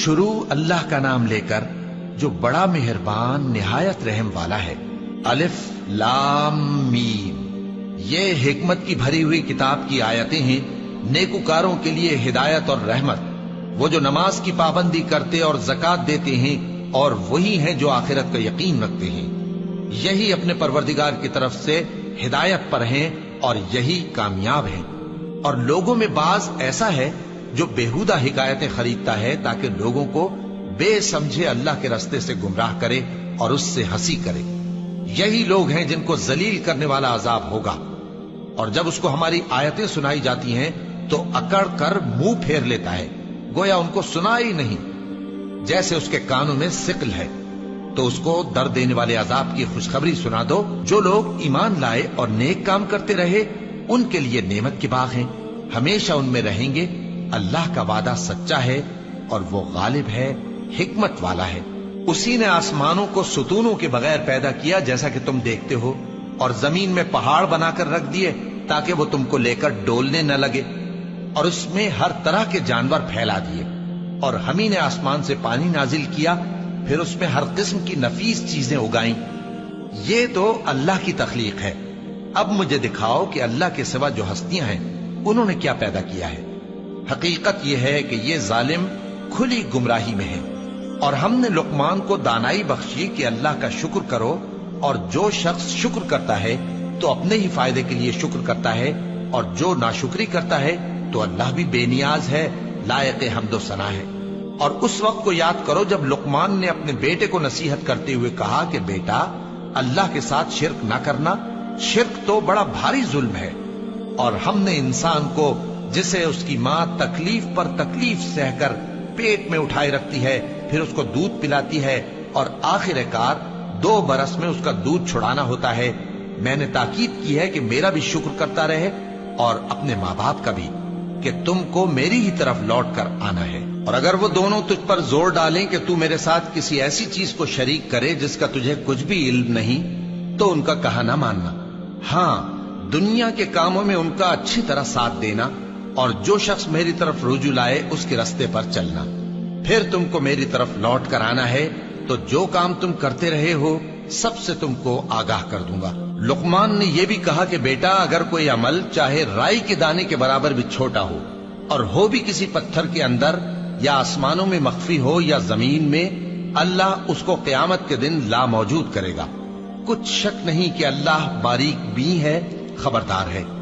शुरू अल्लाह का नाम लेकर जो बड़ा मेहरबान निहायत रहम वाला है। अलिफ लाम मीम, ये हिकमत की भरी हुई किताब की आयतें हैं, नेकुकारों के लिए हिदायत और रहमत। वो जो नमाज की पाबंदी करते और ज़कात देते हैं और वही हैं जो आखिरत का यकीन रखते हैं, यही अपने परवरदिगार की तरफ से हिदायत पर हैं और यही कामयाब हैं। और लोगों में बाज ऐसा है जो बेहुदा हिकायतें खरीदता है ताकि लोगों को बेसमझे अल्लाह के रास्ते से गुमराह करे और उससे हंसी करे। यही लोग हैं जिनको जलील करने वाला अजाब होगा। और जब उसको हमारी आयतें सुनाई जाती हैं तो अकड़ कर मुंह फेर लेता है, गोया उनको सुना ही नहीं, जैसे उसके कानों में सिकल है। तो उसको दर्द देने वाले अजाब की खुशखबरी सुना दो। जो लोग ईमान लाए और नेक काम करते रहे उनके लिए नेमत के बाग हैं, हमेशा उनमें रहेंगे। अल्लाह का वादा सच्चा है और वो गालिब है, हिकमत वाला है। उसी ने आसमानों को सुतूनों के बगैर पैदा किया जैसा कि तुम देखते हो, और जमीन में पहाड़ बनाकर रख दिए ताकि वो तुमको लेकर डोलने न लगे, और उसमें हर तरह के जानवर फैला दिए। और हम ही ने आसमान से पानी नाजिल किया, फिर उसमें हर किस्म की नफीस चीजें उगाई। ये तो अल्लाह की तख्लीक है। अब मुझे दिखाओ कि अल्लाह के सिवा जो हस्तियां हैं उन्होंने क्या पैदा किया है। हकीकत यह है कि ये जालिम खुली गुमराही में है। और हमने लुकमान को दानाई बख्शी कि अल्लाह का शुक्र करो, और जो शख्स शुक्र करता है तो अपने ही फायदे के लिए शुक्र करता है, और जो नाशुक्री करता है तो अल्लाह भी बेनियाज है, लायक हम्दो सना है। और उस वक्त को याद करो जब लुकमान ने अपने बेटे को नसीहत करते हुए कहा कि बेटा, अल्लाह के साथ शिरक ना करना, शिरक तो बड़ा भारी जुल्म है। और हमने इंसान को, जिसे उसकी मां तकलीफ पर तकलीफ सहकर पेट में उठाए रखती है, फिर उसको दूध पिलाती है और आखिरकार 2 बरस में उसका दूध छुड़ाना होता है, मैंने ताकीद की है कि मेरा भी शुक्र करता रहे और अपने माँ बाप का भी, कि तुमको मेरी ही तरफ लौट कर आना है। और अगर वो दोनों तुझ पर जोर डालें कि तू मेरे साथ किसी ऐसी चीज को शरीक करे जिसका तुझे कुछ भी इल्म नहीं, तो उनका कहा ना मानना। हाँ, दुनिया के कामों में उनका अच्छी तरह साथ देना, और जो शख्स मेरी तरफ रुजू लाए उसके रास्ते पर चलना। फिर तुमको मेरी तरफ लौट कर आना है, तो जो काम तुम करते रहे हो सबसे तुमको आगाह कर दूंगा। लुकमान ने यह भी कहा कि बेटा, अगर कोई अमल चाहे राई के दाने के बराबर भी छोटा हो, और हो भी किसी पत्थर के अंदर या आसमानों में मख्फी हो या जमीन में, अल्लाह उसको क़यामत के दिन ला मौजूद करेगा। कुछ शक नहीं कि अल्लाह बारीक बीन है, खबरदार है।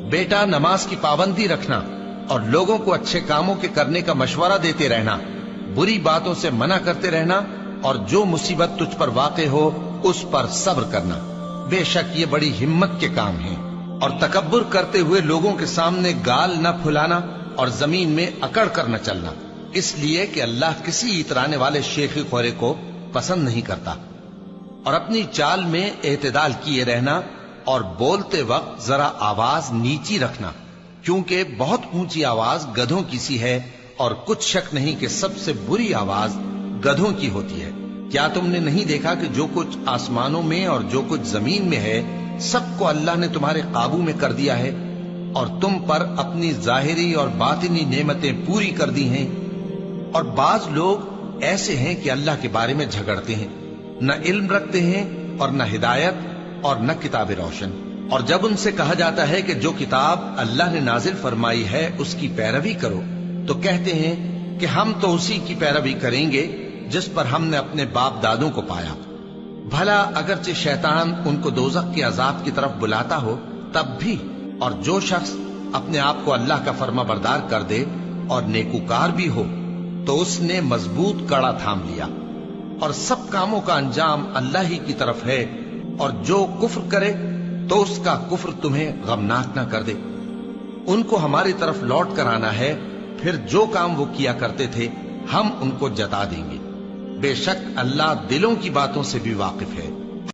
बेटा, नमाज की पाबंदी रखना और लोगों को अच्छे कामों के करने का मशवरा देते रहना, बुरी बातों से मना करते रहना, और जो मुसीबत तुझ पर वाक़े हो उस पर सब्र करना। बेशक ये बड़ी हिम्मत के काम हैं। और तकब्बुर करते हुए लोगों के सामने गाल न फुलाना और जमीन में अकड़ कर न चलना, इसलिए कि अल्लाह किसी इतराने वाले शेखी खोरे को पसंद नहीं करता। और अपनी चाल में एतदाल किए रहना, और बोलते वक्त जरा आवाज नीची रखना, क्योंकि बहुत ऊंची आवाज गधों की सी है, और कुछ शक नहीं कि सबसे बुरी आवाज गधों की होती है। क्या तुमने नहीं देखा कि जो कुछ आसमानों में और जो कुछ जमीन में है, सबको अल्लाह ने तुम्हारे काबू में कर दिया है, और तुम पर अपनी जाहिरी और बातिनी नेमतें पूरी कर दी हैं। और बाज लोग ऐसे हैं कि अल्लाह के बारे में झगड़ते हैं, न इल्म रखते हैं और न हिदायत और न किताब रोशन। और जब उनसे कहा जाता है कि जो किताब अल्लाह ने नाजिल फरमाई है उसकी पैरवी करो, तो कहते हैं कि हम तो उसी की पैरवी करेंगे जिस पर हमने अपने बाप दादों को पाया। भला अगरचे शैतान उनको दोजख के अजाब की तरफ बुलाता हो तब भी। और जो शख्स अपने आप को अल्लाह का फर्मा बरदार कर दे और नेकुकार भी हो, तो उसने मजबूत कड़ा थाम लिया, और सब कामों का अंजाम अल्लाह ही की तरफ है। और जो कुफ्र करे तो उसका कुफ्र तुम्हें गमनाक ना कर दे। उनको हमारी तरफ लौट कर आना है, फिर जो काम वो किया करते थे हम उनको जता देंगे। बेशक अल्लाह दिलों की बातों से भी वाकिफ है।